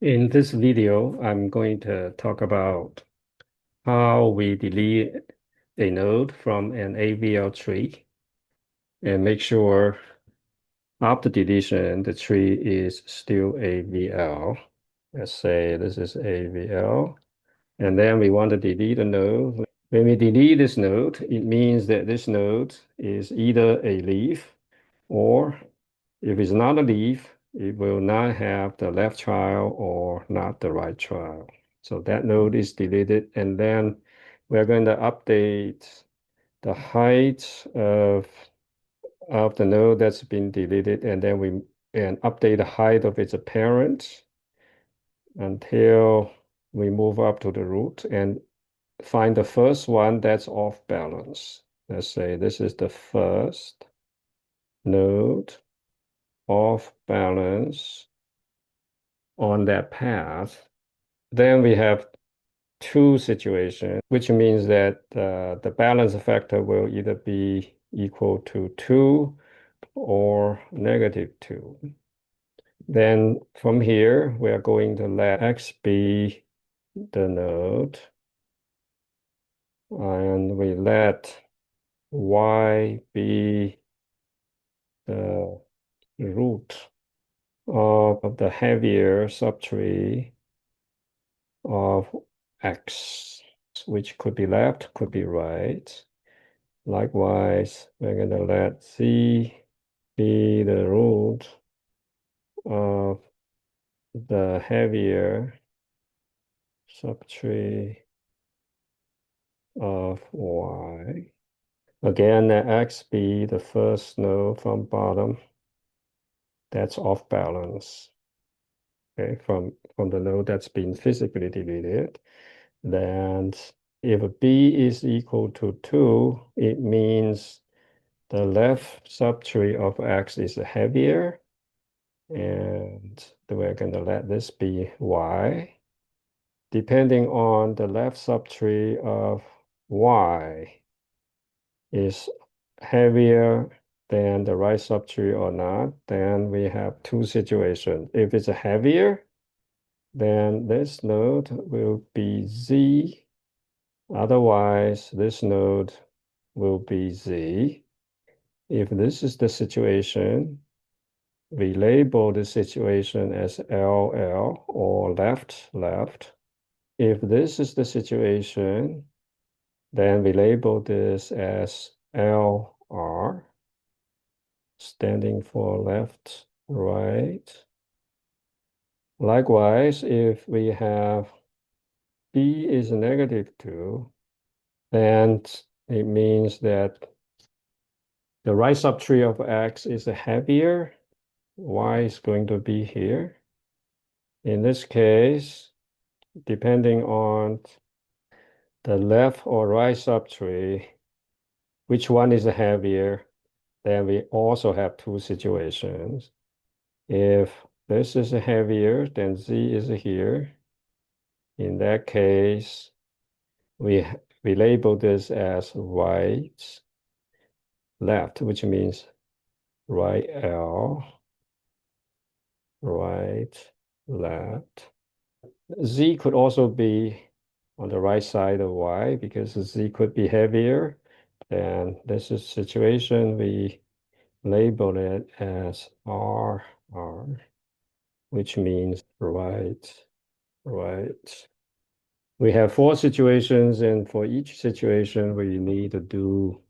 In this video, I'm going to talk about how we delete a node from an AVL tree and make sure after deletion, the tree is still AVL. Let's say this is AVL, and then we want to delete a node. When we delete this node, it means that this node is either a leaf, or if it's not a leaf, it will not have the left child or not the right child. So that node is deleted, and then we're going to update the height of the node that's been deleted, and then we update the height of its parent until we move up to the root and find the first one that's off balance. Let's say this is the first node off balance on that path. Then we have two situations, which means that the balance factor will either be equal to 2 or -2. Then from here, we are going to let X be the node, and we let Y be the root of the heavier subtree of X, which could be left, could be right. Likewise, we're going to let Z be the root of the heavier subtree of Y. Again, let X be the first node from bottom that's off balance. Okay, from the node that's been physically deleted. Then if B is equal to 2, it means the left subtree of X is heavier, and we're going to let this be Y. Depending on the left subtree of Y is heavier than the right subtree or not, then we have two situations. If it's heavier, then this node will be Z. Otherwise, this node will be Z. If this is the situation, we label the situation as LL or left, left. If this is the situation, then we label this as LR, standing for left, right. Likewise, if we have B is -2, then it means that the right subtree of X is heavier. Y is going to be here. In this case, depending on the left or right subtree, which one is heavier, then we also have two situations. If this is heavier, then Z is here. In that case, we label this as right, left, which means right L, right, left. Z could also be on the right side of Y because Z could be heavier. And this is situation, we label it as R, which means right, right. We have four situations, and for each situation, we need to do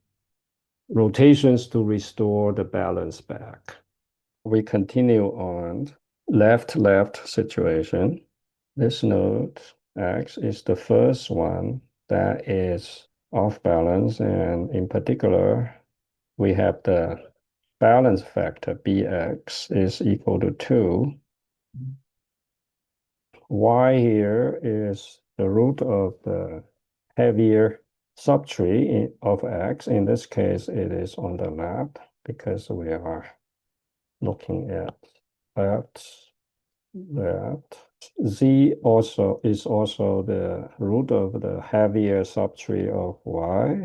rotations to restore the balance back. We continue on left, left situation. This node X is the first one that is off balance, and in particular, we have the balance factor Bx is equal to 2. Y here is the root of the heavier subtree of X. In this case, it is on the left because we are looking at left, left. Z also is also the root of the heavier subtree of Y,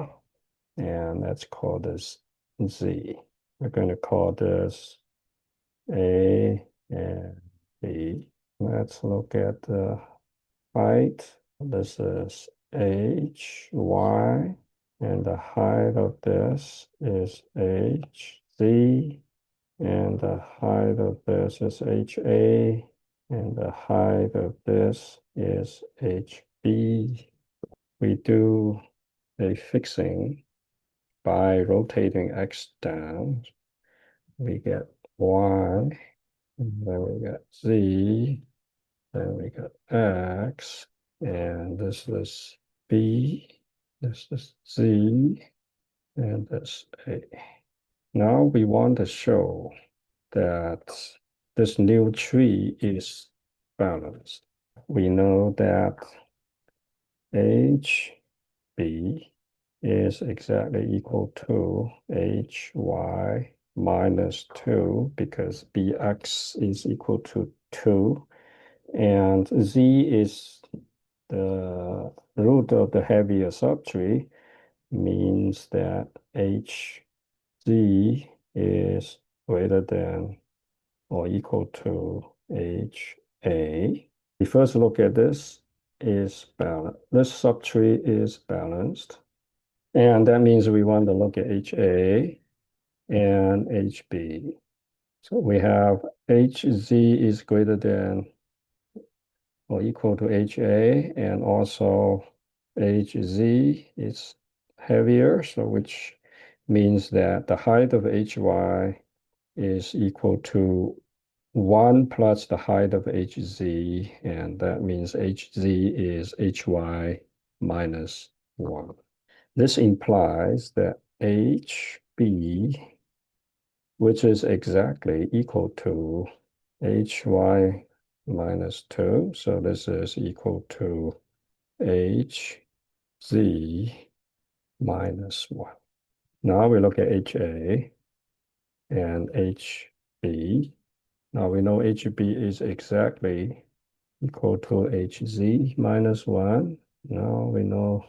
and let's call this Z. We're going to call this A and B. Let's look at the height. This is h, y, and the height of this is h, z, and the height of this is HA, and the height of this is HB. We do a fixing by rotating X down. We get Y, and then we got Z, then we got X, and this is B, this is Z, and this A. Now we want to show that this new tree is balanced. We know that HB is exactly equal to HY minus 2 because BX is equal to 2 and Z is the root of the heavier subtree means that HZ is greater than or equal to HA. We first look at this is balanced. This subtree is balanced. And that means we want to look at HA and HB. So we have HZ is greater than or equal to HA, and also HZ is heavier, so which means that the height of HY is equal to 1 plus the height of HZ, and that means HZ is HY minus 1. This implies that HB, which is exactly equal to HY minus 2, so this is equal to HZ minus 1. Now we look at HA and HB. Now we know HB is exactly equal to HZ minus 1. Now we know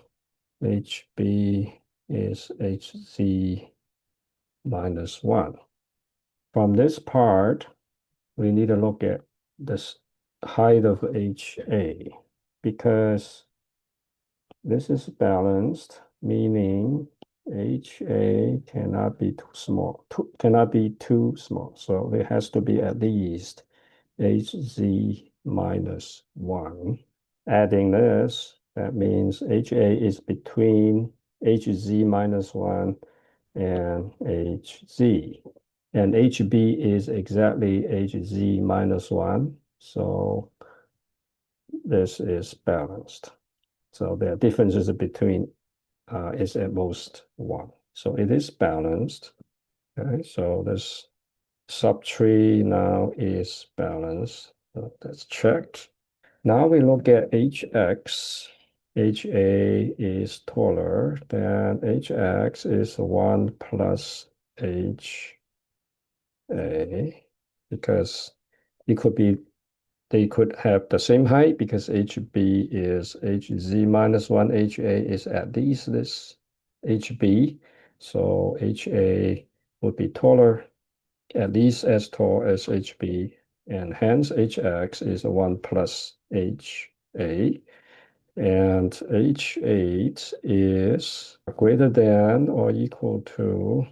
HB is HZ minus 1. From this part, we need to look at this height of HA because this is balanced, meaning HA cannot be too small, cannot be too small. So it has to be at least HZ minus 1. Adding this, that means HA is between HZ minus 1 and HZ. And HB is exactly HZ minus 1. So this is balanced. So the differences between is at most 1. So it is balanced. Okay, so this subtree now is balanced. So that's checked. Now we look at HX. HA is taller than HX is 1 plus HA because it could be they could have the same height because HB is HZ minus 1, HA is at least this HB. So HA would be taller, at least as tall as HB, and hence HX is 1 plus HA. And H8 is greater than or equal to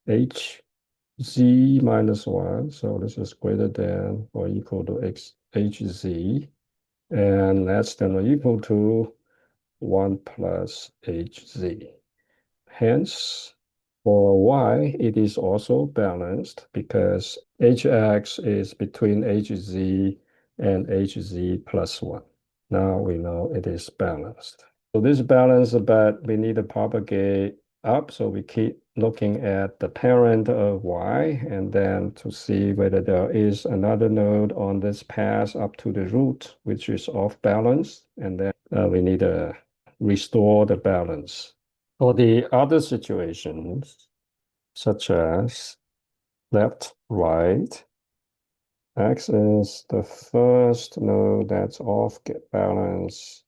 HZ minus 1. So this is greater than or equal to HZ. And less than or equal to 1 plus HZ. Hence, for Y, it is also balanced because HX is between HZ and HZ plus 1. Now we know it is balanced. So this balance, but we need to propagate up. So we keep looking at the parent of Y and then to see whether there is another node on this path up to the root, which is off balance. And then we need to restore the balance. For the other situations, such as left, right, X is the first node that's off balance.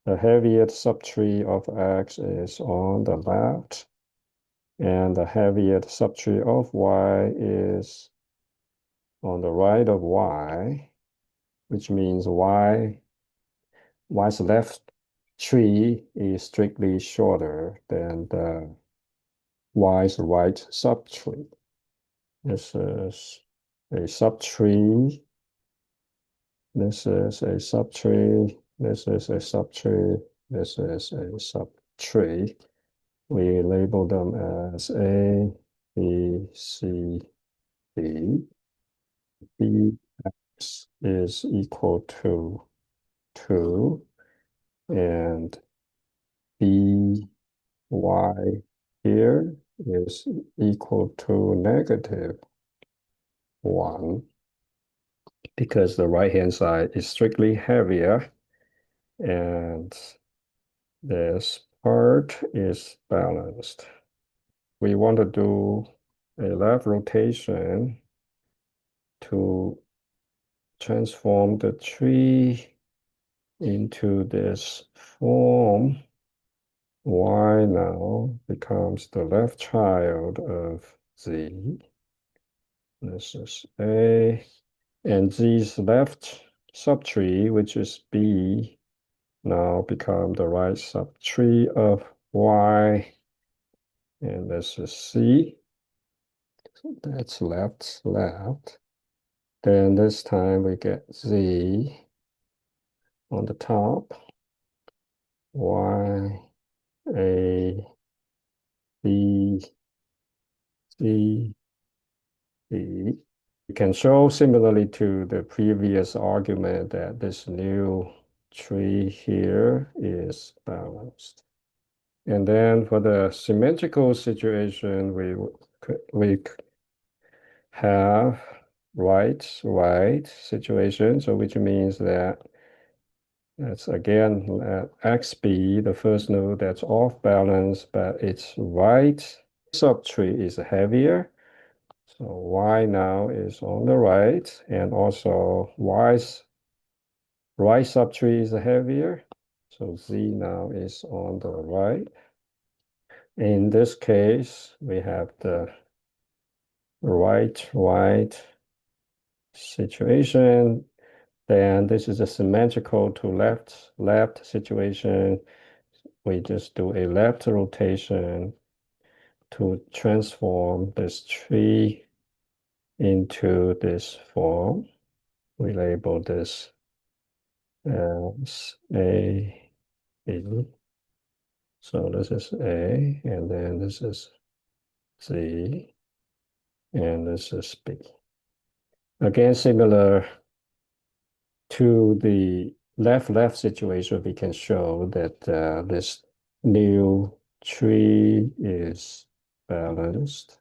The heaviest subtree of X is on the left, and the heaviest subtree of Y is on the right of Y. which means Y's left tree is strictly shorter than the Y's right subtree. This is a subtree. This is a subtree. This is a subtree. This is a subtree. We label them as A, B, C, D. Bx is equal to 2, and by here is equal to negative 1, because the right-hand side is strictly heavier, and this part is balanced. We want to do a left rotation to transform the tree into this form. Y now becomes the left child of Z. This is A. And Z's left subtree, which is B, now become the right subtree of Y. And this is C. So that's left, left. Then this time we get Z on the top. Y, A, B, C, D. You can show similarly to the previous argument that this new tree here is balanced. And then for the symmetrical situation, we have right situation, so which means that that's again XB, the first node that's off balance, but its right subtree is heavier. So Y now is on the right, and also Y's right subtree is heavier. So Z now is on the right. In this case, we have the right situation. Then this is a symmetrical to left situation. We just do a left rotation to transform this tree into this form. We label this as A, B. So this is A, and then this is Z, and this is B. Again, similar to the left situation, we can show that this new tree is balanced.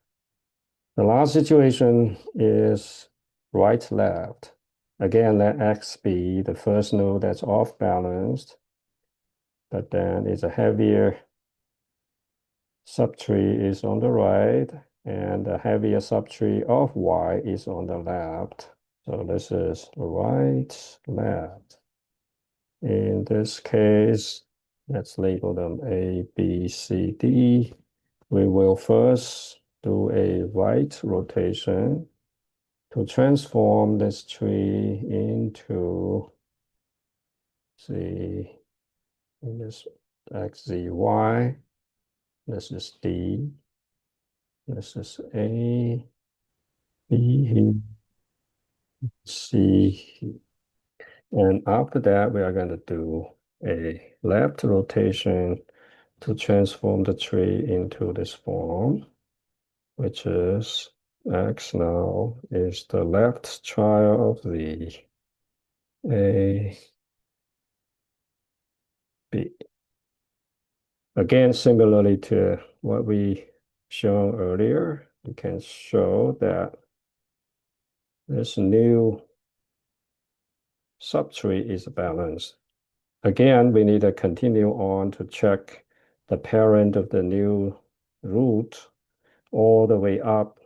The last situation is right left. Again, let X be the first node that's off balanced, but then it's a heavier subtree is on the right, and the heavier subtree of Y is on the left. So this is right, left. In this case, let's label them A, B, C, D. We will first do a right rotation to transform this tree into this X, Z, Y. This is D. This is A, B, C. And after that, we are going to do a left rotation to transform the tree into this form, which is X now is the left child of the A, B. Again, similarly to what we shown earlier, we can show that this new subtree is balanced. Again, we need to continue on to check the parent of the new root all the way up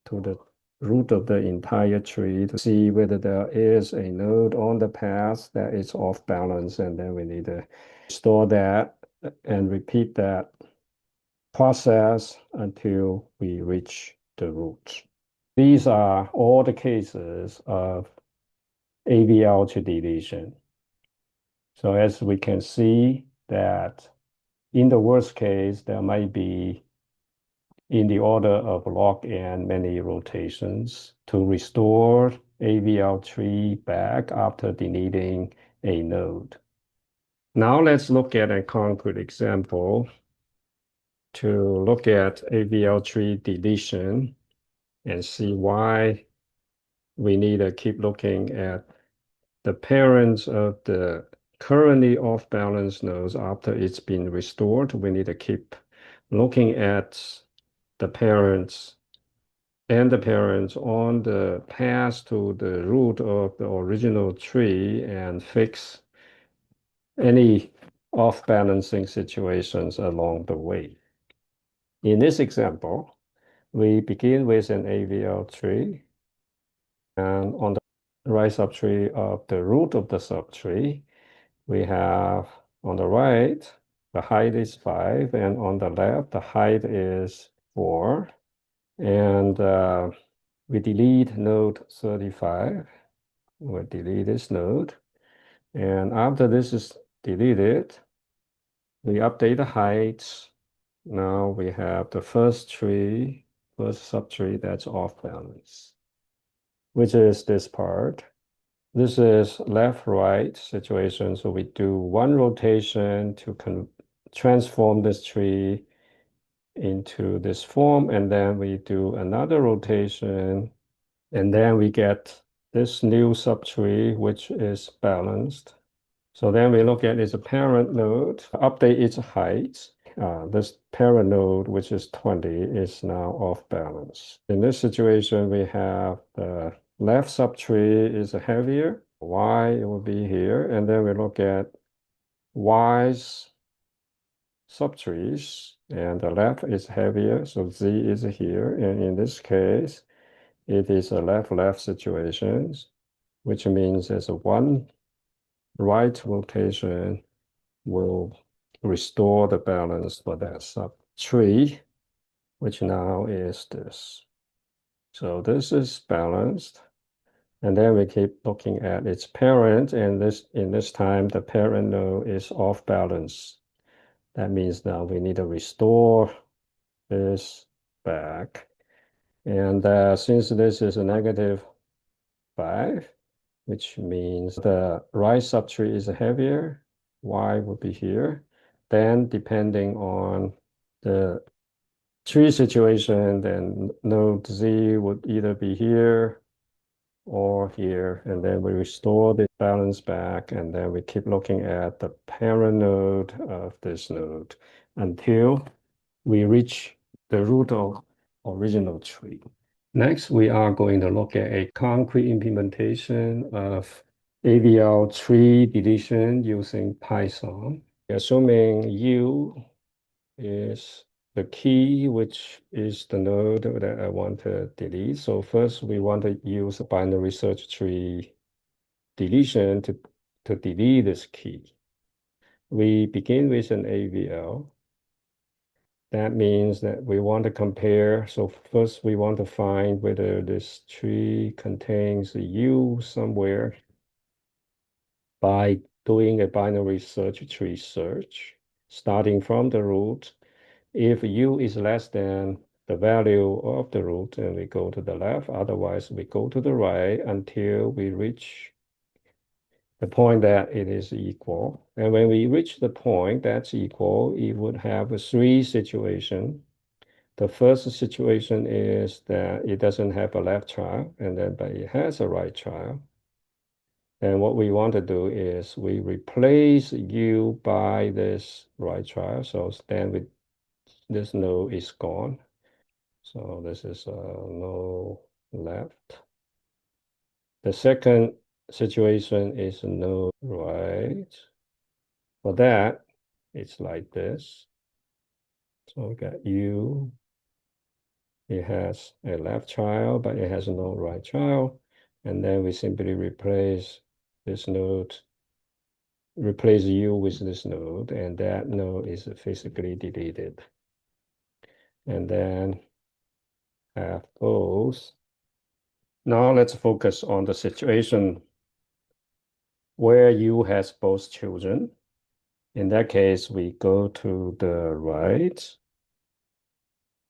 to the root of the entire tree to see whether there is a node on the path that is off balance, and then we need to store that and repeat that process until we reach the root. These are all the cases of AVL to deletion. So as we can see that in the worst case, there might be in the order of log n many rotations to restore AVL tree back after deleting a node. Now let's look at a concrete example to look at AVL tree deletion and see why we need to keep looking at the parents of the currently off balance nodes after it's been restored. We need to keep looking at the parents and the parents on the path to the root of the original tree and fix any off balancing situations along the way. In this example, we begin with an AVL tree, and on the right subtree of the root of the subtree, we have on the right, the height is 5, and on the left, the height is 4. And we delete node 35. We'll delete this node. And after this is deleted, we update the heights. Now we have the first subtree that's off balance, which is this part. This is left-right situation. So we do one rotation to transform this tree into this form, and then we do another rotation, and then we get this new subtree, which is balanced. So then we look at its parent node, update its height. This parent node, which is 20, is now off balance. In this situation, we have the left subtree is heavier. Y it will be here. And then we look at Y's subtrees, and the left is heavier, so Z is here. And in this case, it is a left-left situation, which means there's a one right rotation will restore the balance for that subtree, which now is this. So this is balanced. And then we keep looking at its parent, and in this time, the parent node is off balance. That means now we need to restore this back. And since this is a negative 5, which means the right subtree is heavier, Y would be here. Then depending on the tree situation, then node Z would either be here or here, and then we restore the balance back, and then we keep looking at the parent node of this node until we reach the root of original tree. Next, we are going to look at a concrete implementation of AVL tree deletion using Python. Assuming U is the key, which is the node that I want to delete. So first, we want to use a binary search tree deletion to delete this key. We begin with an AVL. That means that we want to compare. So first we want to find whether this tree contains a U somewhere by doing a binary search tree search, starting from the root. If U is less than the value of the root, then we go to the left. Otherwise, we go to the right until we reach the point that it is equal. And when we reach the point that's equal, it would have a three situation. The first situation is that it doesn't have a left child, but it has a right child. And what we want to do is we replace U by this right child. So then this node is gone. So this is no left. The second situation is no right. For that, it's like this. So we got U. It has a left child, but it has no right child. And then we simply replace this node, replace U with this node, and that node is physically deleted. And then have both. Now let's focus on the situation where U has both children. In that case, we go to the right,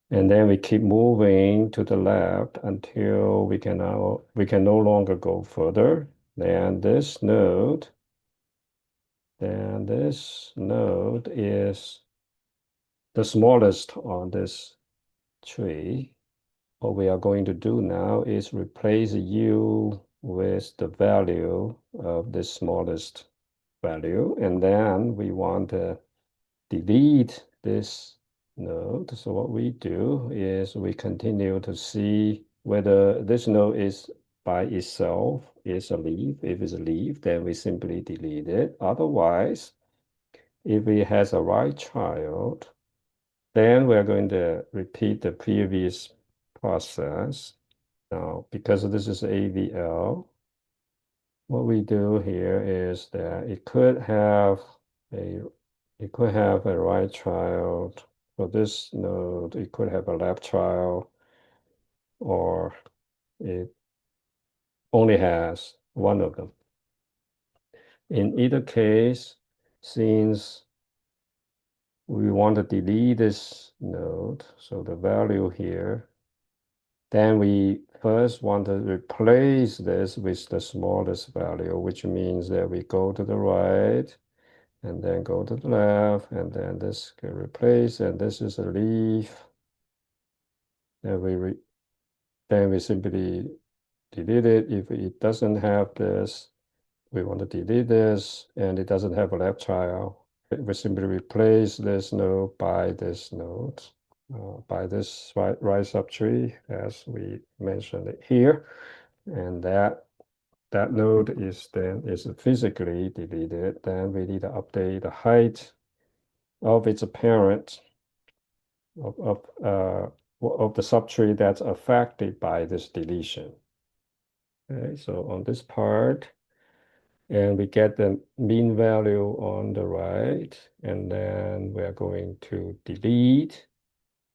and then we keep moving to the left until we can no longer go further. Then this node is the smallest on this tree. What we are going to do now is replace U with the value of the smallest value, and then we want to delete this node. So what we do is we continue to see whether this node is by itself is a leaf. If it's a leaf, then we simply delete it. Otherwise, if it has a right child, then we're going to repeat the previous process. Now, because this is AVL, what we do here is that a it could have a right child. For this node, it could have a left child, or it only has one of them. In either case, since we want to delete this node, so the value here, then we first want to replace this with the smallest value, which means that we go to the right, and then go to the left, and then this get replaced, and this is a leaf. Then we simply delete it. If it doesn't have this, we want to delete this, and it doesn't have a left child. We simply replace this node by this node, by this right subtree, as we mentioned it here, and that node is physically deleted. Then we need to update the height of its parent of the subtree that's affected by this deletion. Okay, so on this part, and we get the mean value on the right, and then we're going to delete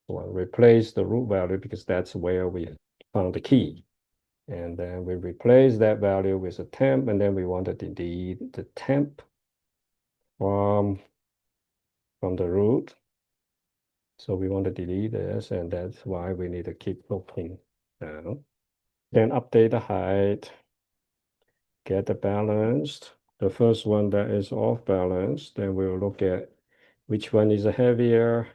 or replace the root value because that's where we found the key. And then we replace that value with a temp, and then we want to delete the temp from the root. So we want to delete this, and that's why we need to keep looking down. Then update the height, get the balanced. The first one that is off balance, then we'll look at which one is heavier,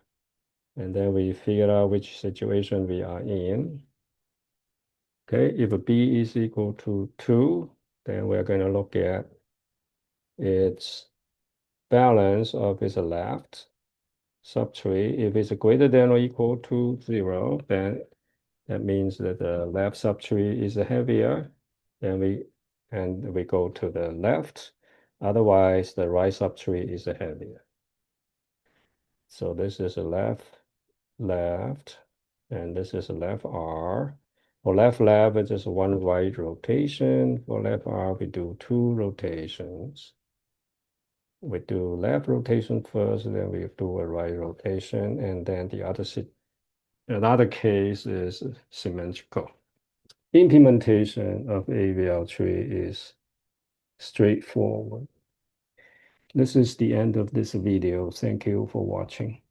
and then we figure out which situation we are in. Okay, if a B is equal to 2, then we're going to look at its balance of its left subtree. If it's greater than or equal to 0, then that means that the left subtree is heavier. Then we go to the left. Otherwise, the right subtree is heavier. So this is a left, and this is a left R. For left, it's just one right rotation. For left R, we do 2 rotations. We do left rotation first, then we do a right rotation, and then another case is symmetrical. Implementation of AVL tree is straightforward. This is the end of this video. Thank you for watching.